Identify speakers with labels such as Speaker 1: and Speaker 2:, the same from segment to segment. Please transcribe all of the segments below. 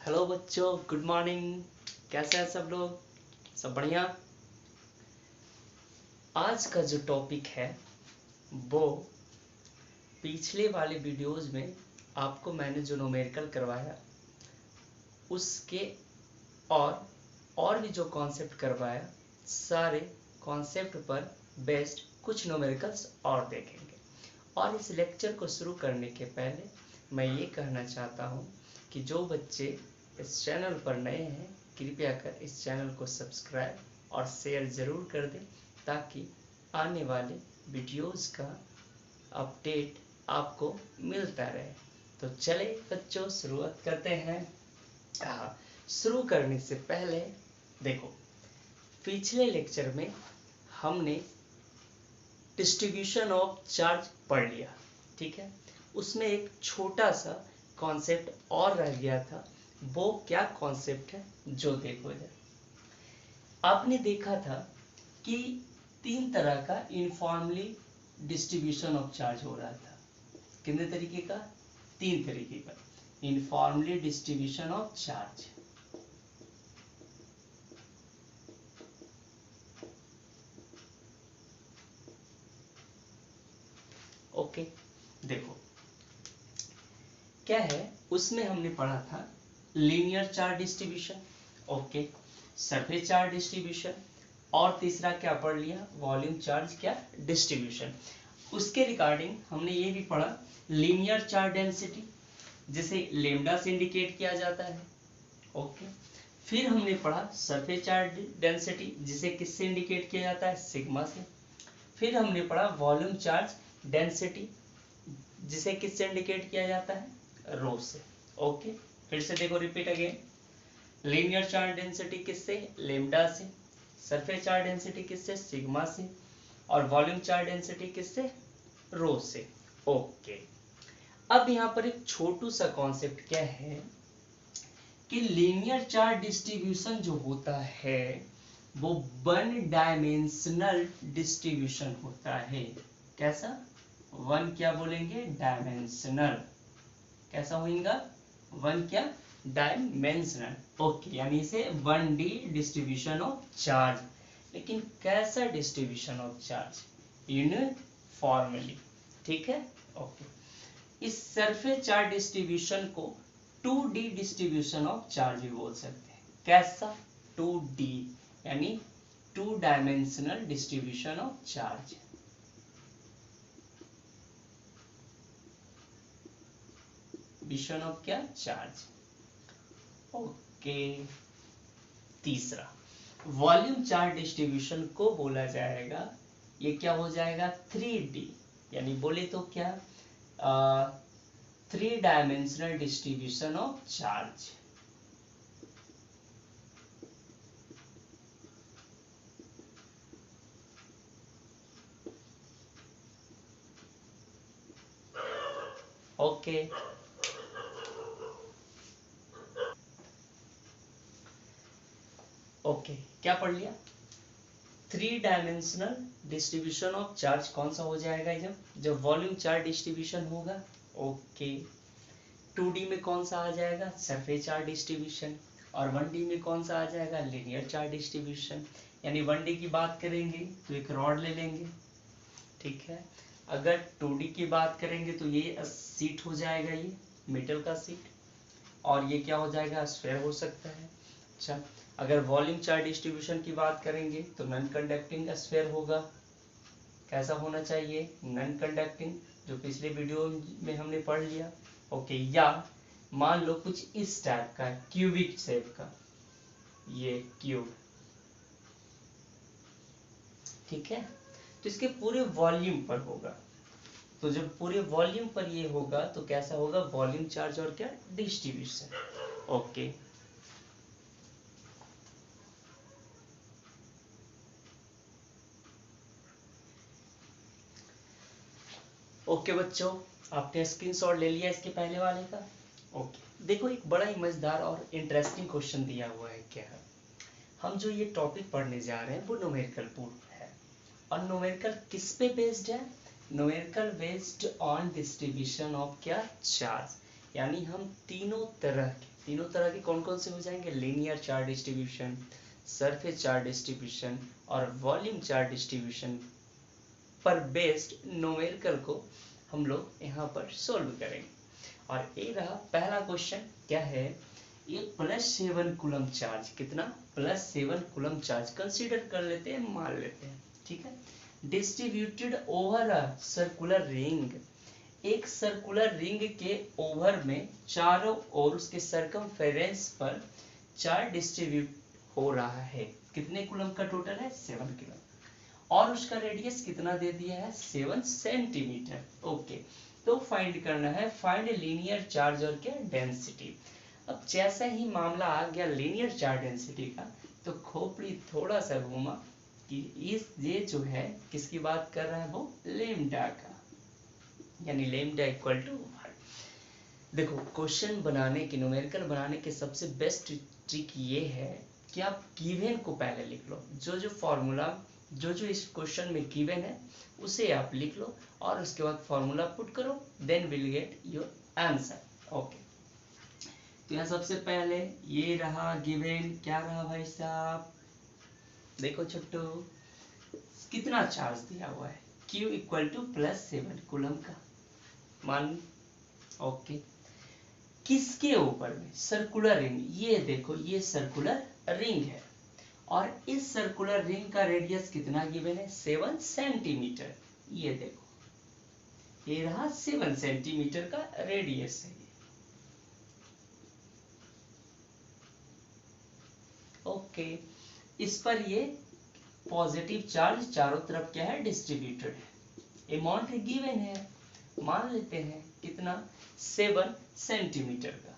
Speaker 1: Hello बच्चों, good morning. कैसे हैं सब लोग? सब बढ़िया। आज का जो टॉपिक है वो पिछले वाले वीडियोस में आपको मैंने जो न्यूमेरिकल करवाया उसके और भी जो कॉन्सेप्ट करवाया, सारे कॉन्सेप्ट पर बेस्ड कुछ न्यूमेरिकल्स और देखेंगे। और इस लेक्चर को शुरू करने के पहले मैं ये कहना चाहता हूँ कि जो बच्चे इस चैनल पर नए हैं, कृपया कर इस चैनल को सब्सक्राइब और शेयर ज़रूर कर दें, ताकि आने वाले वीडियोस का अपडेट आपको मिलता रहे। तो चले बच्चों, शुरुआत करते हैं। शुरू करने से पहले देखो, पिछले लेक्चर में हमने डिस्ट्रीब्यूशन ऑफ चार्ज पढ़ लिया, ठीक है। उसमें एक छोटा सा कॉन्सेप्ट और रह गया था। वो क्या कॉन्सेप्ट है, जो देखो इधर। आपने देखा था कि तीन तरह का यूनिफॉर्मली डिस्ट्रीब्यूशन ऑफ चार्ज हो रहा था। कितने तरीके का? तीन तरीके का uniformly distribution of charge. Okay, देखो क्या है। उसमें हमने पढ़ा था linear charge distribution, okay, surface charge distribution, और तीसरा क्या पढ़ लिया? वॉल्यूम चार्ज क्या डिस्ट्रीब्यूशन। उसके रिगार्डिंग हमने ये भी पढ़ा लीनियर चार्ज डेंसिटी, जिसे लेमडा से इंडिकेट किया जाता है, ओके। फिर हमने पढ़ा सरफेस चार्ज डेंसिटी, जिसे किससे इंडिकेट किया जाता है? सिग्मा से। फिर हमने पढ़ा वॉल्यूम चार्ज डेंसिटी, जिसे किससे इंडिकेट किया जाता है? रो से, ओके। फिर से देखो, repeat again. Linear charge density किससे? लेमडा से। सरफेस चार्ज डेंसिटी किससे? सिग्मा से। और वॉल्यूम चार्ज डेंसिटी किससे? रो से, ओके। अब यहाँ पर एक छोटू सा कॉन्सेप्ट क्या है कि लीनियर चार्ज डिस्ट्रीब्यूशन जो होता है वो वन डायमेंशनल डिस्ट्रीब्यूशन होता है। कैसा? वन क्या बोलेंगे? डायमेंशनल। कैसा होगा? वन क्या? Dimensional, okay. यानी इसे 1D डिस्ट्रीब्यूशन ऑफ चार्ज। लेकिन कैसा डिस्ट्रीब्यूशन ऑफ चार्ज? यूनिफॉर्मली, ठीक है, ओके। इस सरफेस चार्ज डिस्ट्रीब्यूशन को 2D डिस्ट्रीब्यूशन ऑफ चार्ज भी बोल सकते हैं। कैसा? 2D यानी two dimensional distribution of charge. Distribution of क्या? Charge, okay. तीसरा वॉल्यूम चार्ज डिस्ट्रीब्यूशन को बोला जाएगा, ये क्या हो जाएगा? 3D, यानी बोले तो क्या? 3 dimensional distribution of charge. Okay, okay, क्या पढ़ लिया? 3 डायमेंशनल डिस्ट्रीब्यूशन ऑफ चार्ज कौन सा हो जाएगा? जब वॉल्यूम चार्ज डिस्ट्रीब्यूशन होगा, ओके। 2D में कौन सा आ जाएगा? Surface charge distribution. और 1D में कौन सा आ जाएगा? Linear charge distribution. यानी 1D की बात करेंगे तो एक रॉड ले लेंगे, ठीक है। अगर 2D की बात करेंगे तो ये सीट हो जाएगा, ये मेटल का सीट। और ये क्या हो जाएगा? स्फीयर हो सकता है। अच्छा, अगर वॉल्यूम चार्ज डिस्ट्रीब्यूशन की बात करेंगे तो नॉन कंडक्टिंग स्फीयर होगा। कैसा होना चाहिए? नॉन कंडक्टिंग, जो पिछले वीडियो में हमने पढ़ लिया, ओके। या मान लो कुछ इस टाइप का क्यूबिक शेप का, ये क्यूब, ठीक है। तो इसके पूरे वॉल्यूम पर होगा। तो जब पूरे वॉल्यूम पर ये होगा तो कैसा होगा? वॉल्यूम चार्ज और क्या? Distribution, okay. ओके बच्चों, आपने स्क्रीनशॉट ले लिया इसके पहले वाले का, ओके। देखो, एक बड़ा ही मजेदार और इंटरेस्टिंग क्वेश्चन दिया हुआ है। क्या है? हम जो ये टॉपिक पढ़ने जा रहे हैं वो न्यूमेरिकल पूर्ण है। और न्यूमेरिकल किस पे बेस्ड है? Numerical based on distribution of क्या? चार्ज। यानी हम तीनों तरह के कौन कौन से हो जाएंगे, linear charge distribution, surface charge distribution और वॉल्यूम चार्ज डिस्ट्रीब्यूशन पर बेस्ड न्यूमेरिकल को हम लोग यहाँ पर सोल्व करेंगे। और ये रहा पहला क्वेश्चन, क्या है ये +7 कूलम चार्ज, कितना +7 कूलम चार्ज कंसीडर कर लेते हैं, मान लेते हैं, ठीक है। Distributed over a circular ring, एक सर्कुलर रिंग के ओवर में चारों ओर उसके सरकमफेरेंस पर चार्ज डिस्ट्रीब्यूट हो रहा है, कितने कूलम का टोटल है 7 कूलम, और उसका रेडियस कितना दे दिया है 7 सेंटीमीटर। ओके, तो फाइंड करना है, फाइंड लीनियर चार्ज और क्या डेंसिटी। अब जैसा ही मामला आ गया लीनियर चार्ज डेंसिटी का, तो खोपड़ी थोड़ा सा घूमा कि ये जो है किसकी बात कर रहा है, वो लेम्डा का, यानी लेम्डा इक्वल टू 1। देखो क्वेश्चन बनाने की, न्यूमेरिकल बनाने के सबसे बेस्ट ट्रिक ये है कि आप गिवन को पहले लिख लो, जो फॉर्मूला जो इस क्वेश्चन में गिवन है उसे आप लिख लो और उसके बाद फॉर्मूला पुट करो, then will get your answer. Okay, तो यहाँ सबसे पहले ये रहा गिवन, क्या रहा भाई साहब, देखो छोटू कितना चार्ज दिया हुआ है, Q इक्वल टू +7 कूलम का मान। ओके, किसके ऊपर में, सर्कुलर रिंग, ये देखो ये सर्कुलर रिंग है और इस सर्कुलर रिंग का रेडियस कितना गिवन है 7 सेंटीमीटर, ये देखो ये रहा 7 सेंटीमीटर का रेडियस है। ओके, इस पर ये पॉजिटिव चार्ज चारों तरफ क्या है डिस्ट्रीब्यूटेड है, अमाउंट गिवन है, मान लेते हैं कितना 7 सेंटीमीटर का,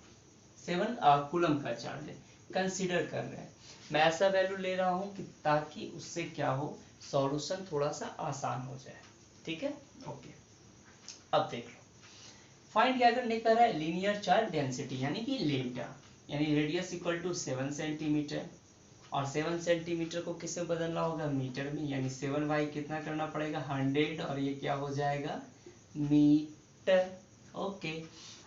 Speaker 1: 7 कूलम का चार्ज है, कंसीडर कर रहे हैं। मैं ऐसा वैल्यू ले रहा हूं कि ताकि उससे क्या हो, सॉल्यूशन थोड़ा सा आसान हो जाए, ठीक है। ओके, अब देख लो, फाइंड क्या करने का है, लीनियर चार्ज डेंसिटी यानी कि लेम्डा, यानी रेडियस इक्वल टू 7 सेंटीमीटर, और 7 सेंटीमीटर को किस में बदलना होगा, मीटर में, यानी 7 बाई कितना करना पड़ेगा 100, और ये क्या हो जाएगा मीटर। ओके,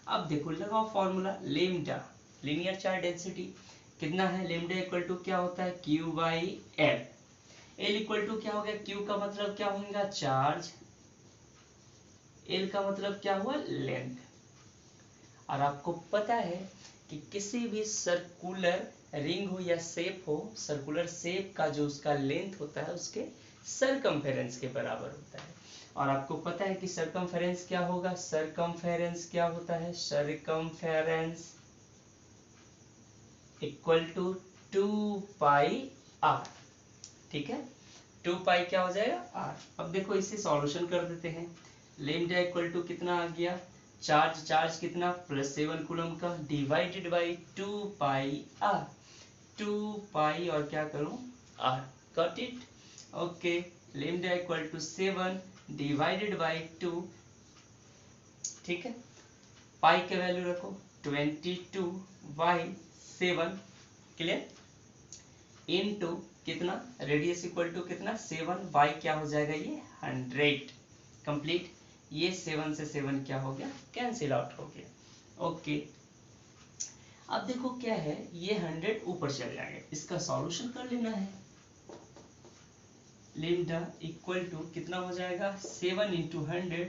Speaker 1: अब देखो लगाओ formula, lambda linear charge density कितना है, लेम्डा इक्वल टू क्या होता है Q by L, L equal to क्या हो गया, Q का मतलब क्या होगा चार्ज, एल का मतलब क्या हुआ लेंथ। और आपको पता है कि किसी भी सर्कुलर रिंग हो या शेप हो, सर्कुलर शेप का जो उसका लेंथ होता है उसके सरकमफेरेंस के बराबर होता है। और आपको पता है कि सरकमफेरेंस क्या होगा, सरकमफेरेंस क्या होता है, circumference equal to 2 pi R, ठीक है, 2 पाई क्या हो जाएगा आर। अब देखो इसे सॉल्यूशन कर देते हैं, लेम्डा इक्वल टू कितना आ गया, चार्ज कितना +7 कूलम का, divided by 2 pi R, 2 pi और क्या करूं R, got it. Okay, lambda equal to 7 divided by 2, ठीक है, पाई के वैल्यू रखो 22 बाई 7, क्लियर, इनटू कितना, रेडियस इक्वल टू कितना 7 बाई क्या हो जाएगा ये 100, कंप्लीट, ये 7 से 7 क्या हो गया कैंसिल आउट हो गया। ओके, अब देखो क्या है, ये 100 ऊपर चल जाएगा, इसका सॉल्यूशन कर लेना है, लेम्डा इक्वल टू कितना हो जाएगा 7 इंटू 100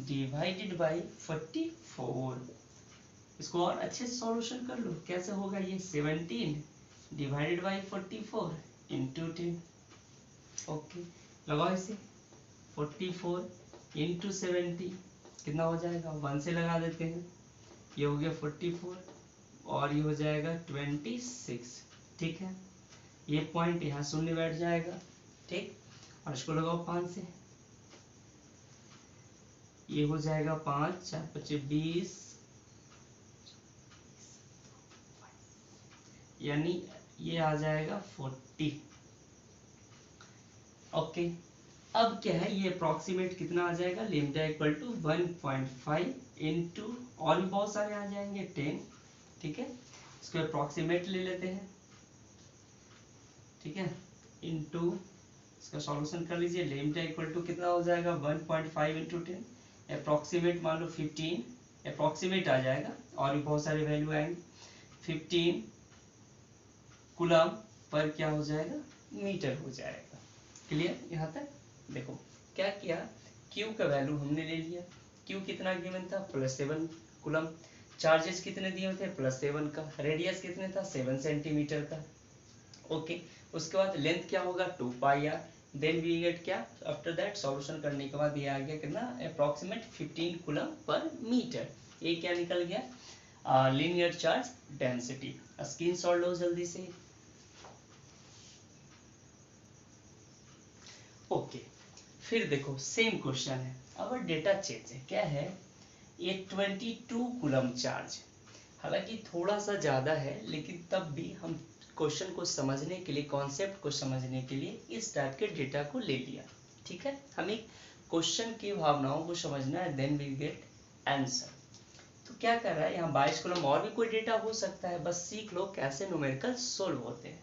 Speaker 1: डिवाइडेड बाई 44, इसको और अच्छे से सॉल्यूशन कर लो, कैसे होगा ये 17 डिवाइडेड बाई 44 इंटू 10। ओके, लगाओ इसे, 44 इंटू 70 कितना हो जाएगा, 1 से लगा देते हैं, ये हो गया 44 और ये हो जाएगा 26, ठीक है, ये पॉइंट यहाँ शून्य बैठ जाएगा, ठीक, और इसको लगाओ 5 से, ये हो जाएगा 5 4 5 20, यानी ये आ जाएगा 40। ओके, अब क्या है, ये अप्रोक्सीमेट कितना आ जाएगा, लेम्डा इक्वल टू 1.5 इंटू और भी बहुत सारे आ जाएंगे 10, ठीक है, इसको अप्रोक्सीमेट ले लेते हैं, ठीक है, इंटू इसका सॉल्यूशन कर लीजिए, लेम्डा इक्वल टू कितना हो जाएगा 1.5 इंटू 10, अप्रोक्सीमेट मान लो 15, अप्रोक्सीमेट आ जाएगा, और भी बहुत सारे वैल्यू आएंगे। 15 कूलम पर क्या हो जाएगा, मीटर हो जाएगा। क्लियर यहाँ तक? देखो क्या किया, Q का वैल्यू हमने ले लिया। Q कितना गिवन था, +7 कूलम। चार्जेस कितने दिए हुए थे, +7 का। रेडियस कितने था, 7 सेंटीमीटर का। ओके, उसके बाद लेंथ क्या होगा, 2πr। देन वी गेट क्या, आफ्टर दैट सॉल्यूशन करने के बाद ये आ गया कितना, अप्रोक्सीमेट 15 कूलम पर मीटर। ये क्या निकल गया, लीनियर चार्ज डेंसिटी। स्क्रीनशॉट लो जल्दी से। ओके, फिर देखो सेम क्वेश्चन है, अब डेटा चेंज है। क्या है, ये 22 कूलम चार्ज, हालांकि थोड़ा सा ज़्यादा है, लेकिन तब भी हम क्वेश्चन को समझने के लिए, कॉन्सेप्ट को समझने के लिए इस टाइप के डेटा को ले लिया। ठीक है, हमें क्वेश्चन की भावनाओं को समझना है, देन वी गेट आंसर। तो क्या कर रहा है यहाँ 22 कॉलम, और भी कोई डेटा हो सकता है, बस सीख लो कैसे न्यूमेरिकल सोल्व होते हैं।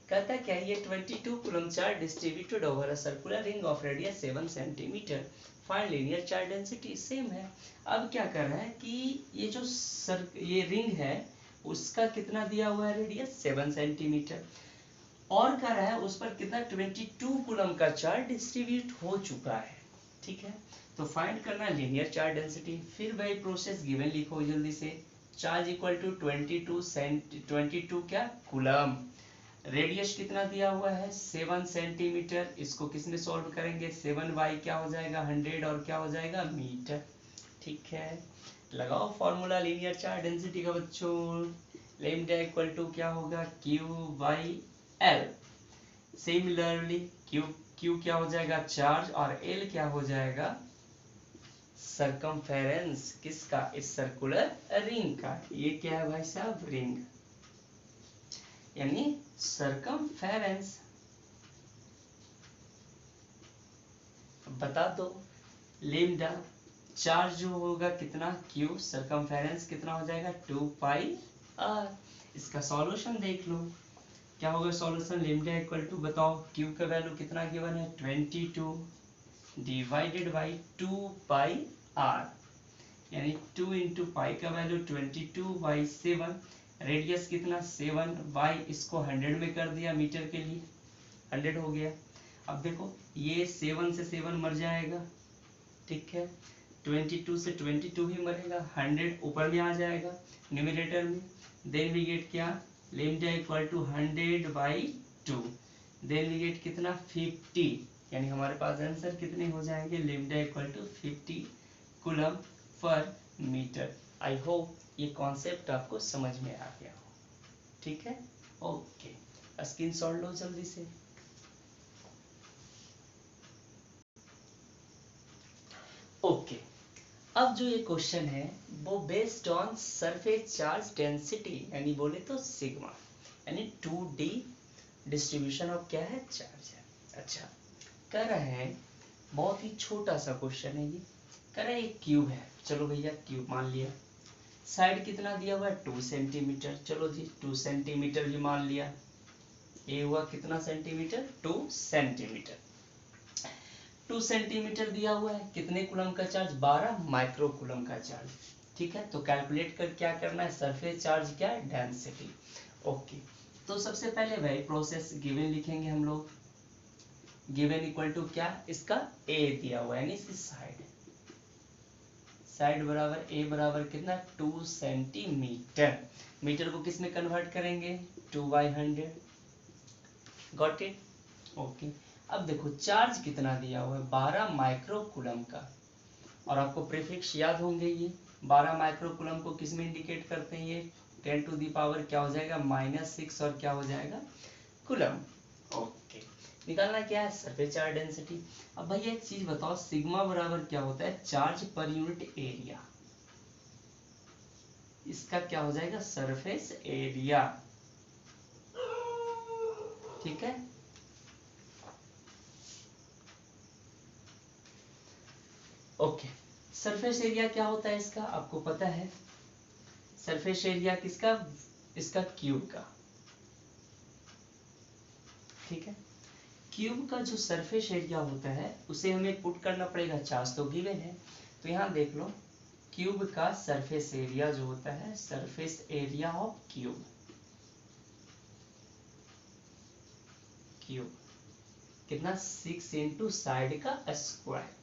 Speaker 1: कहता है क्या, ये 22 coulomb charge distributed over a circular ring of radius 7 centimetre, find linear charge density. Same है। अब क्या कर रहा है कि ये जो ये रिंग है उसका कितना दिया हुआ है, रेडियस 7 सेंटीमीटर, और कर रहा है उस पर कितना, 22 कूलम का चार्ज डिस्ट्रीब्यूट हो चुका है। ठीक है, तो फाइंड करना लीनियर चार्ज डेंसिटी। फिर वही प्रोसेस गिवन लिखो जल्दी से। चार्ज इक्वल टू 22 क्या, कूलम। रेडियस कितना दिया हुआ है, 7 सेंटीमीटर। इसको किस में सॉल्व करेंगे, 7 बाई क्या हो जाएगा, 100, और क्या हो जाएगा, मीटर। ठीक है, लगाओ फॉर्मूला लीनियर चार्ज डेंसिटी का बच्चों। लैम्डा इक्वल टू क्या होगा, Q/L। सिमिलरली Q क्या हो जाएगा, चार्ज, और L क्या हो जाएगा, सरकमफेरेंस। किसका, इस सर्कुलर रिंग का। ये क्या है भाई साहब, रिंग, यानी सरकमफेरेंस। बता दो, लैम्डा चार्ज जो होगा कितना, Q, सरकमफेरेंस कितना हो जाएगा, 2πr। इसका सॉल्यूशन देख लो, क्या होगा सॉल्यूशन, लैम्डा इक्वल टू, बताओ Q का वैल्यू कितना गिवन है, 22 डिवाइडेड बाई 2πr, यानी 2 इंटू पाई का वैल्यू 22/7। रेडियस कितना, 7 बाई, इसको 100 में कर दिया मीटर के लिए, 100 हो गया। अब देखो ये 7 से 7 मर जाएगा, ठीक है, 22 से 22 भी मरेगा, 100 ऊपर में आ जाएगा न्यूमरेटर में। देन वी गेट क्या, lambda equal to 100/2। Then we get कितना, 50, यानी हमारे पास आंसर कितने हो जाएंगे, लैम्डा इक्वल टू 50 कूलम पर मीटर। आई होप ये कॉन्सेप्ट आपको समझ में आ गया हो। ठीक है, ओके, स्क्रीनशॉट लो जल्दी से। ओके, अब जो ये क्वेश्चन है वो based on surface charge density, यानी बोले तो सिग्मा, यानी 2D डिस्ट्रीब्यूशन ऑफ क्या है, चार्ज है। अच्छा, कह रहे हैं बहुत ही छोटा सा क्वेश्चन है ये। कह रहे हैं एक क्यूब है, चलो भैया क्यूब मान लिया। साइड कितना दिया हुआ है, 2 सेंटीमीटर, चलो जी 2 सेंटीमीटर भी मान लिया। ये हुआ कितना सेंटीमीटर, 2 सेंटीमीटर। 2 सेंटीमीटर दिया हुआ है, कितने कूलम का चार्ज, 12 माइक्रो कूलम का चार्ज। ठीक है, तो कैलकुलेट कर क्या करना है, सरफेस चार्ज क्या, डेंसिटी। ओके, तो सबसे पहले वही प्रोसेस गिवन लिखेंगे हम लोग। गिवन इक्वल टू क्या, इसका A दिया हुआ है, यानी इसकी साइड, साइड बराबर A बराबर कितना, 2 सेंटीमीटर। मीटर को किस में कन्वर्ट करेंगे, 2/100। Got it, okay. अब देखो चार्ज कितना दिया हुआ है, 12 माइक्रो कूलम का, और आपको प्रीफिक्स याद होंगे ये 12 माइक्रो कूलम को किस में इंडिकेट करते हैं, ये 10 टू दी पावर क्या हो जाएगा, -6, और क्या हो जाएगा, कूलम। ओके, निकालना क्या है, सरफेस चार्ज डेंसिटी। अब भैया एक चीज बताओ, सिग्मा बराबर क्या होता है, चार्ज पर यूनिट एरिया। इसका क्या हो जाएगा, सरफेस एरिया। ठीक है, ओके। सरफेस एरिया क्या होता है इसका, आपको पता है, सरफेस एरिया किसका, इसका क्यूब का। ठीक है, क्यूब का जो सरफेस एरिया होता है उसे हमें पुट करना पड़ेगा, चार्ज तो गिवन है। तो यहाँ देख लो क्यूब का सरफेस एरिया जो होता है, surface area of cube, cube कितना 6 इंटू साइड का स्क्वायर,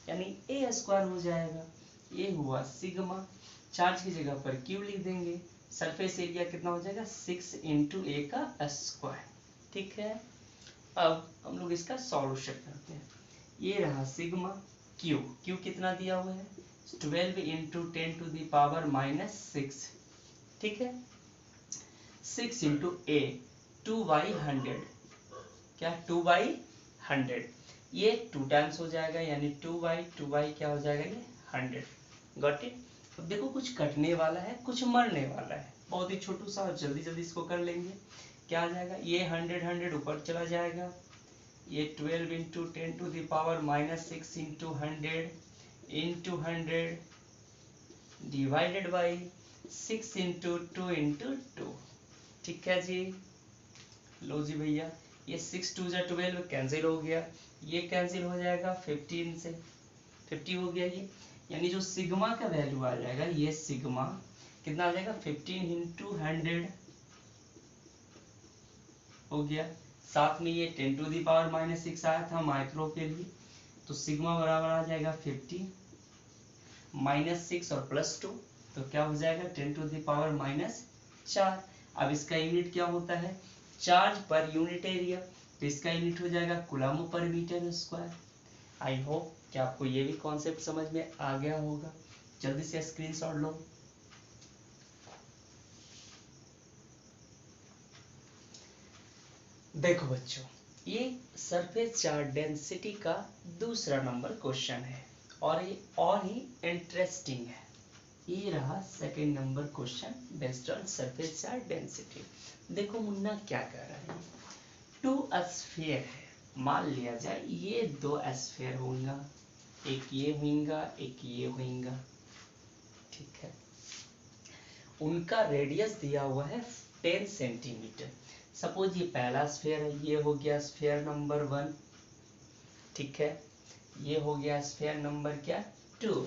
Speaker 1: यानी ए स्क्वायर हो जाएगा। ये हुआ सिग्मा, चार्ज की जगह पर क्यू लिख देंगे, सरफेस एरिया कितना हो जाएगा 6 इंटू ए का स्क्वायर। ठीक है, अब हम लोग इसका सॉल्यूशन करते हैं। ये रहा सिग्मा, क्यू, क्यू कितना दिया हुआ है 12 इंटू 10 टू द पावर -6। ठीक है, 6 इंटू ए 2/100, क्या 2/100, ये 2 टाइम्स हो जाएगा, यानी 2/2 क्या हो जाएगा ये 100। Got it. अब देखो कुछ कटने वाला है, कुछ मरने वाला है, बहुत ही छोटू सा, और जल्दी जल्दी इसको कर लेंगे। क्या आ जाएगा, ये 100 ऊपर चला जाएगा, ये 12 into 10 to the power -6 into 100 divided by 6 into 2 into 2। ठीक है जी, लो जी भैया, ये 6 2 जा 12 कैंसिल हो गया, ये कैंसिल हो जाएगा 15 से, 50 हो गया ये, यानी जो सिग्मा का वैल्यू आ जाएगा, ये सिग्मा कितना आ जाएगा 15 इंटू 100 हो गया। साथ में ये 10 टू दी पावर -6 आया था माइक्रो के लिए, तो सिग्मा बराबर आ जाएगा 50 -6 और +2, तो क्या हो जाएगा 10 टू दी पावर -4। अब इसका यूनिट क्या होता है, चार्ज पर यूनिट एरिया, तो इसका यूनिट हो जाएगा कूलम पर मीटर स्क्वायर। आई होप कि आपको ये भी कॉन्सेप्ट समझ में आ गया होगा। जल्दी से स्क्रीनशॉट लो। देखो बच्चों, ये सरफेस चार्ज डेंसिटी का दूसरा नंबर क्वेश्चन है, और ये और ही इंटरेस्टिंग है। ये रहा second number question based on surface charge density. देखो मुन्ना क्या कह रहा है, 2 स्फीयर है, मान लिया जाए ये 2 स्फीयर होंगे, एक ये होगा एक ये होगा। ठीक है, उनका रेडियस दिया हुआ है 10 सेंटीमीटर। सपोज ये पहला स्फीयर है, ये हो गया स्फीयर नंबर 1। ठीक है, ये हो गया स्फीयर नंबर क्या 2।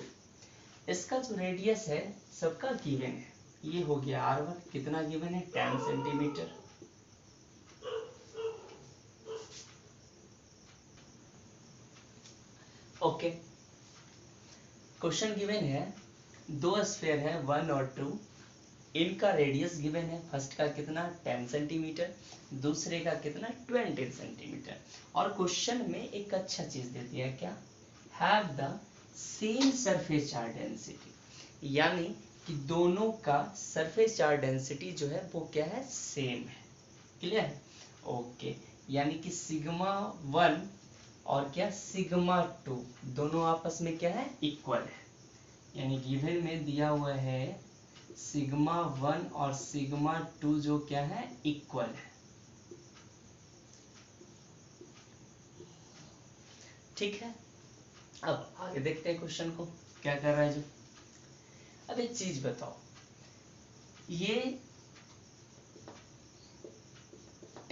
Speaker 1: इसका जो रेडियस है सबका गिवन है, ये हो गया R1, कितना गिवन है 10 सेंटीमीटर। ओके, क्वेश्चन गिवन है 2 स्फीयर है 1 और 2, इनका रेडियस गिवन है, फर्स्ट का कितना 10 सेंटीमीटर, दूसरे का कितना 20 सेंटीमीटर। और क्वेश्चन में एक अच्छा चीज दे दिया, क्या have the same surface charge density, यानी कि दोनों का सरफेस चार्ज डेंसिटी जो है वो क्या है सेम है। क्लियर है, ओके, यानी कि सिग्मा 1 और क्या सिग्मा 2 दोनों आपस में क्या है इक्वल है, यानी गिवन में दिया हुआ है सिग्मा 1 और सिग्मा 2 जो क्या है इक्वल है। ठीक है, अब आगे देखते हैं क्वेश्चन को क्या कर रहा है जो। अब एक चीज बताओ, ये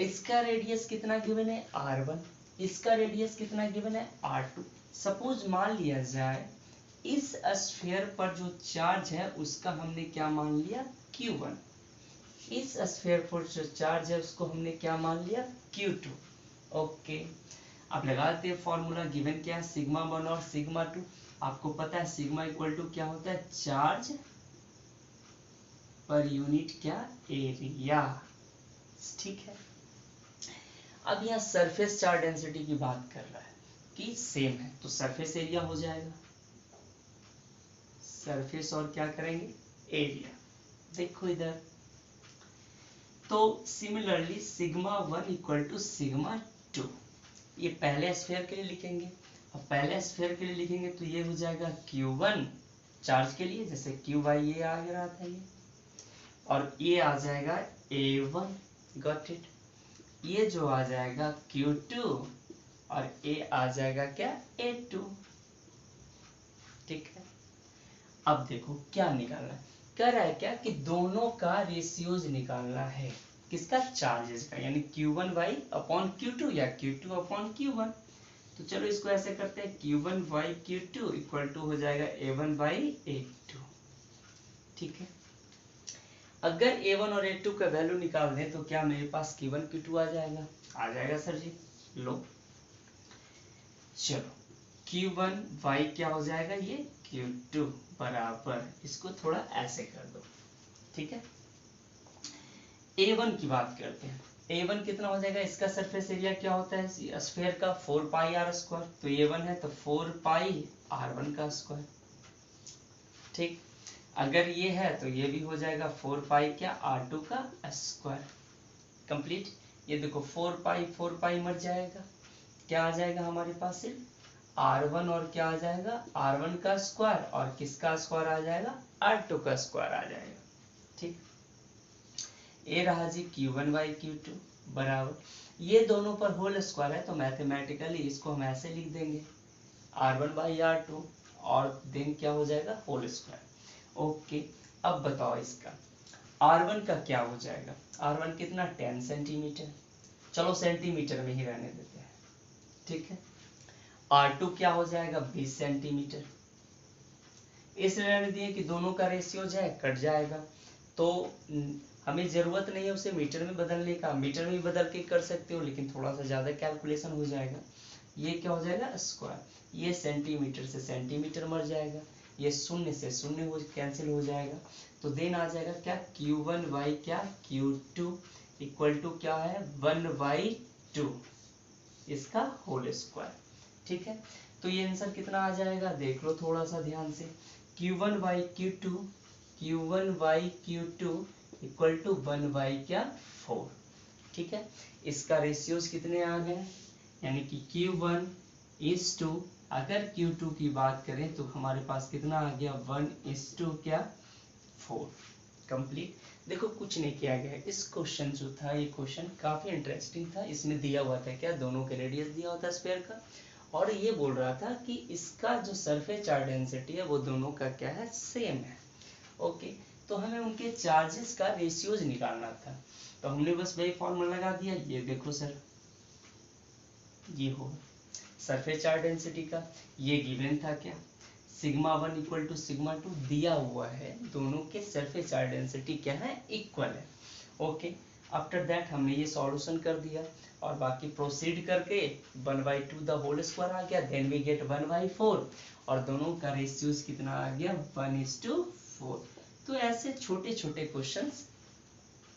Speaker 1: इसका रेडियस कितना गिवन है R1, इसका रेडियस कितना गिवन है R2। सपोज मान लिया जाए इस स्फीयर पर जो चार्ज है उसका हमने क्या मान लिया Q1, इस स्फीयर पर जो चार्ज है उसको हमने क्या मान लिया Q2। ओके, अब लगाते हैं फॉर्मूला, गिवन क्या है सिग्मा 1 और सिग्मा 2। आपको पता है सिग्मा इक्वल टू क्या होता है चार्ज पर यूनिट क्या एरिया। ठीक है, अब यहाँ सरफेस चार्ज डेंसिटी की बात कर रहा है कि सेम है, तो सरफेस एरिया हो जाएगा, सरफेस और क्या करेंगे एरिया। देखो इधर, तो similarly sigma 1 equal to sigma 2, ये पहले स्फीयर के लिए लिखेंगे। अब पहले स्फीयर के लिए लिखेंगे तो ये हो जाएगा Q1 चार्ज के लिए, जैसे Q ये आ रहा था ये, और ये आ जाएगा A1। Got it. ये जो आ जाएगा Q2 और ये आ जाएगा क्या A2। ठीक है, अब देखो क्या निकालना है, कह रहा है क्या कि दोनों का रेशियोज निकालना है, किसका चार्जेस का, यानी Q1/Q2 या Q2/Q1। तो चलो इसको ऐसे करते हैं Q1/Q2 इक्वल टू हो जाएगा A1/A2। ठीक है। अगर A1 और A2 का वैल्यू निकाल दें तो क्या मेरे पास Q1 Q2 आ जाएगा? आ जाएगा सर जी। लो चलो Q1 Y क्या हो जाएगा, ये Q2 बराबर, इसको थोड़ा ऐसे कर दो, ठीक है। A1 की बात करते हैं। A1 कितना हो जाएगा, इसका सरफेस एरिया क्या होता है स्फीयर का 4 पाई आर स्क्वायर, तो A1 है तो 4 पाई R1 का स्क्वायर, ठीक। अगर ये है तो ये भी हो जाएगा 4 पाई क्या R2 का स्क्वायर, कंप्लीट। ये देखो 4 पाई मर जाएगा, क्या आ जाएगा हमारे पास सिर्फ R1 और क्या आ जाएगा R1 का स्क्वायर, और किसका स्क्वायर आ जाएगा R2 का स्क्वायर आ जाएगा, ठीक। ये रहा जी Q1 बाई Q2 बराबर, ये दोनों पर होल स्क्वायर है तो मैथमेटिकली इसको हम ऐसे लिख देंगे R1 बाई R2 और देन क्या हो जाएगा होल स्क्वायर। ओके, अब बताओ इसका R1 का क्या हो जाएगा, R1 कितना 10 सेंटीमीटर, चलो सेंटीमीटर में ही रहने देते हैं, ठीक है। R2 क्या हो जाएगा 20 सेंटीमीटर, इसलिए रहने दिए कि दोनों का रेशियो जो है कट जाएगा, तो हमें जरूरत नहीं है उसे मीटर में बदलने का, मीटर में बदल के कर सकते हो लेकिन थोड़ा सा ज्यादा कैलकुलेशन हो जाएगा। ये क्या हो जाएगा स्क्वायर, ये सेंटीमीटर से सेंटीमीटर मर जाएगा, ये शून्य से शून्य हो कैंसिल हो जाएगा, तो देन आ जाएगा क्या Q1 बाई क्या Q2 इक्वल टू क्या है 1/2 इसका होल स्क्वायर, ठीक है। तो ये आंसर कितना आ जाएगा देख लो थोड़ा सा ध्यान से, Q1 by Q2 equal to 1/4, ठीक है। इसका रेशियोज कितने आ गए, यानी कि Q1:2, अगर Q2 की बात करें तो हमारे पास कितना आ गया 1:4, कंप्लीट। देखो कुछ नहीं किया गया, इस क्वेश्चन जो था ये क्वेश्चन काफी इंटरेस्टिंग था, इसमें दिया हुआ था क्या दोनों के रेडियस दिया हुआ था स्फीयर का, और ये बोल रहा था कि इसका जो सरफेस चार्ज डेंसिटी है वो दोनों का क्या है सेम है, ओके। तो हमें उनके चार्जेस का रेशियोज निकालना था, तो हमने बस वही फॉर्मूला लगा दिया, ये देखो सर ये हो सरफेस चार्ज डेंसिटी का, ये गिवन था क्या σ1 इक्वल टू σ2 दिया हुआ है, दोनों के सरफेस चार्ज डेंसिटी क्या है इक्वल है, ओके। आफ्टर दैट हमने ये सॉल्यूशन कर दिया और बाकी प्रोसीड करके 1/2 द होल स्क्वायर आ गया, देन वी गेट 1/4 और दोनों का रेशियोज कितना आ गया 1:4। तो ऐसे छोटे छोटे क्वेश्चंस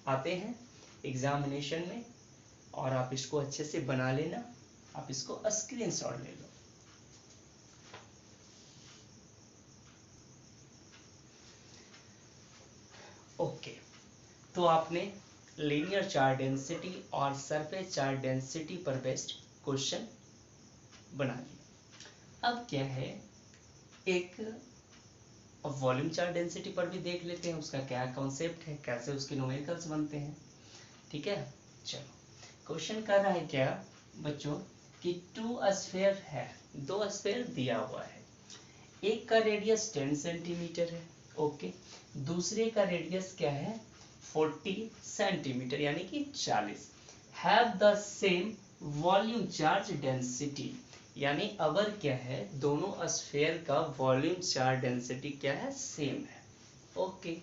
Speaker 1: आते हैं एग्जामिनेशन में और आप इसको अच्छे से बना लेना, आप इसको स्क्रीनशॉट ले लो। ओके, तो आपने लीनियर चार्ज डेंसिटी और सरफेस चार्ज डेंसिटी पर बेस्ड क्वेश्चन बना लिया। अब क्या है एक वॉल्यूम चार्ज डेंसिटी पर भी देख लेते हैं, उसका क्या कॉन्सेप्ट है, कैसे उसके न्यूमेरिकल्स बनते हैं, ठीक है। चलो क्वेश्चन कर रहा है क्या बच्चों कि 2 स्फीयर है, 2 स्फीयर दिया हुआ है, एक का रेडियस 10 सेंटीमीटर है, ओके, दूसरे का रेडियस क्या है 40 सेंटीमीटर यानी कि 40, have the same volume charge density, यानी अवर क्या है दोनों स्फीयर का वॉल्यूम चार्ज डेंसिटी क्या है सेम है, okay.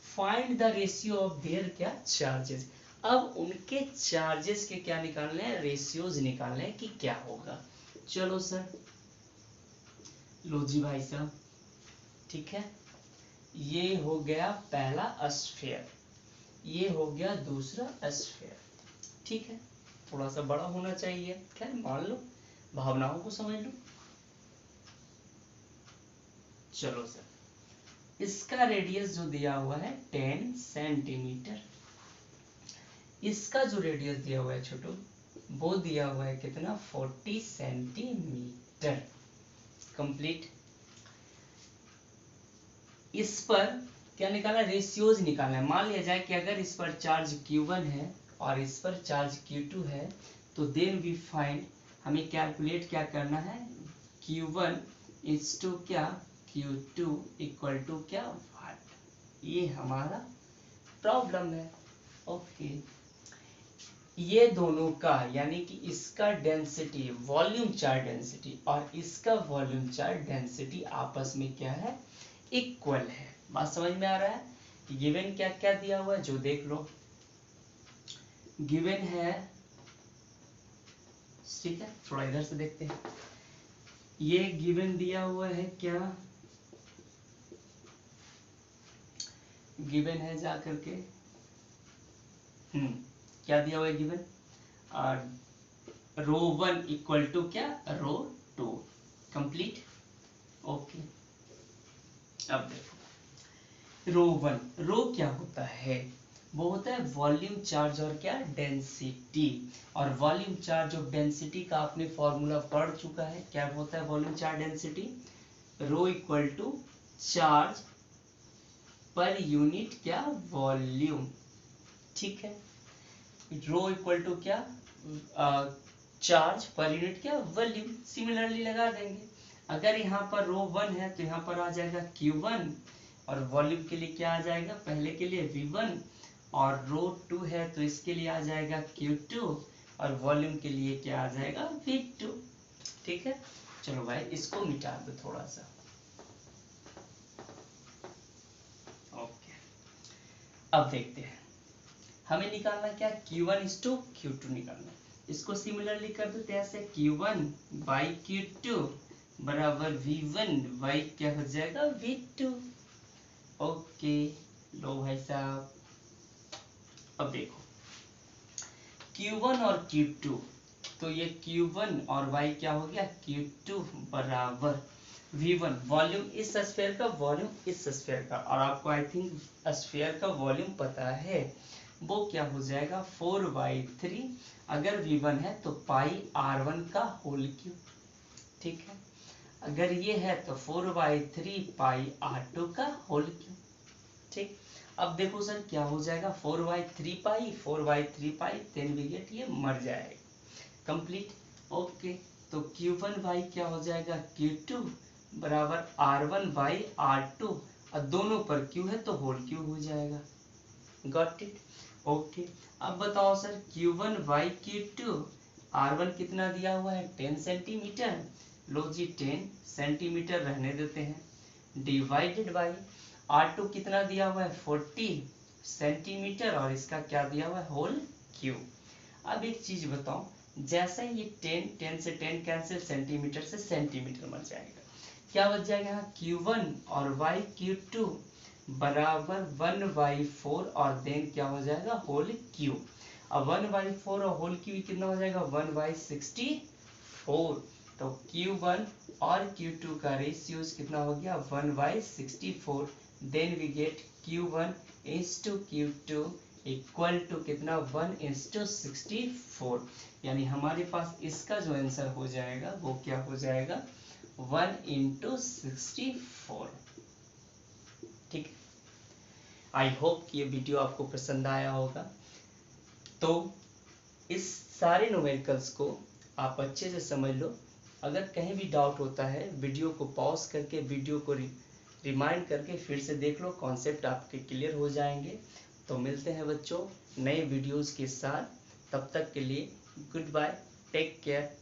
Speaker 1: Find the ratio of their क्या चार्जेस, अब उनके चार्जेस के क्या निकालने हैं रेशियोज निकालने हैं कि क्या होगा। चलो सर लो जी भाई साहब, ठीक है, ये हो गया पहला स्फीयर, ये हो गया दूसरा स्फीयर, ठीक है। थोड़ा सा बड़ा होना चाहिए, खैर मान लो भावनाओं को समझ लो। चलो सर इसका रेडियस जो दिया हुआ है 10 सेंटीमीटर, इसका जो रेडियस दिया हुआ है छोटू वो दिया हुआ है कितना 40 सेंटीमीटर, कंप्लीट। इस पर क्या निकाला रेशियोज निकालना है, मान लिया जाए कि अगर इस पर चार्ज Q1 है और इस पर चार्ज Q2 है तो देन वी फाइंड, हमें कैलकुलेट क्या करना है Q1 इज टू क्या Q2 इक्वल टू क्या वाट, ये हमारा प्रॉब्लम है, ओके। ये दोनों का यानी कि इसका डेंसिटी वॉल्यूम चार्ज डेंसिटी और इसका वॉल्यूम चार्ज डेंसिटी आपस में क्या है इक्वल है, बात समझ में आ रहा है? गिवन क्या क्या दिया हुआ है जो देख लो। गिवन है, ठीक है, थोड़ा इधर से देखते हैं। ये गिवन दिया हुआ है क्या, गिवन है जा करके क्या दिया हुआ है गिवन, रो 1 इक्वल टू क्या, रो 2, कंप्लीट। ओके, अब देखो रो 1, रो क्या होता है, वो होता है वॉल्यूम चार्ज और क्या, डेंसिटी। और वॉल्यूम चार्ज और डेंसिटी का आपने फॉर्मूला पढ़ चुका है, क्या होता है volume charge density, rho equal to charge पर यूनिट क्या, वॉल्यूम, ठीक है। रो इक्वल टू क्या, चार्ज पर यूनिट क्या, वॉल्यूम। सिमिलरली लगा देंगे, अगर यहाँ पर रो 1 है तो यहाँ पर आ जाएगा Q1, और वॉल्यूम के लिए क्या आ जाएगा, पहले के लिए V1, और रो 2 है तो इसके लिए आ जाएगा Q2, और वॉल्यूम के लिए क्या आ जाएगा, V2, ठीक है। चलो भाई इसको मिटा दो थोड़ा सा। ओके, अब देखते हैं हमें निकालना क्या, Q1 is to Q2 निकालना। इसको सिमिलरली कर देते हैं ऐसे, Q1 by Q2 बराबर V1 by क्या हो जाएगा, V2। ओके, लो भाई साहब, अब देखो Q1 और Q2, तो ये Q1 और Y क्या हो गया, Q2 बराबर V1, वॉल्यूम इस स्फीयर का, वॉल्यूम इस स्फीयर का, और आपको आई थिंक स्फीयर का वॉल्यूम पता है, वो क्या हो जाएगा 4/3, अगर V1 है तो पाई R1 का होल क्यूब, ठीक है। अगर ये है तो 4/3 पाई R2 का होल क्यूब, ठीक। अब देखो सर क्या हो जाएगा, 4/3 पाई, 4/3 पाई, 10 विकेट ये मर जाएगा, कंप्लीट। ओके, तो Q1 बाई क्या हो जाएगा, Q2 बराबर R1 बाई R2, और दोनों पर Q है तो होल क्यूब हो जाएगा, गॉट इट। ओके, अब बताओ sir Q1 by Q2, R1 कितना दिया हुआ है 10 सेंटीमीटर, लो जी 10 सेंटीमीटर रहने देते हैं, डिवाइडेड बाई R2 कितना दिया हुआ है 40 सेंटीमीटर, और इसका क्या दिया हुआ है होल क्यूब। अब एक चीज बताओ, जैसे ये 10 से 10 कैंसिल, सेंटीमीटर से सेंटीमीटर मर जाएगा, क्या बच जाएगा यहाँ Q1 और Y Q2 बराबर 1/4, और देन क्या हो जाएगा होल क्यूब। अब 1/4 और होल क्यूब कितना हो जाएगा 1/64, तो Q1 और Q2 का रेशियो कितना हो गया 1/64, then we get Q1 is to Q2 equal to कितना 1:64, यानी हमारे पास इसका जो आंसर हो जाएगा वो क्या हो जाएगा 1:64, ठीक। आई होप कि ये वीडियो आपको पसंद आया होगा। तो इस सारे न्यूमेरिकल्स को आप अच्छे से समझ लो, अगर कहीं भी डाउट होता है वीडियो को पॉज करके वीडियो को रिमाइंड करके फिर से देख लो, कॉन्सेप्ट आपके क्लियर हो जाएंगे। तो मिलते हैं बच्चों नए वीडियोस के साथ, तब तक के लिए गुड बाय, टेक केयर।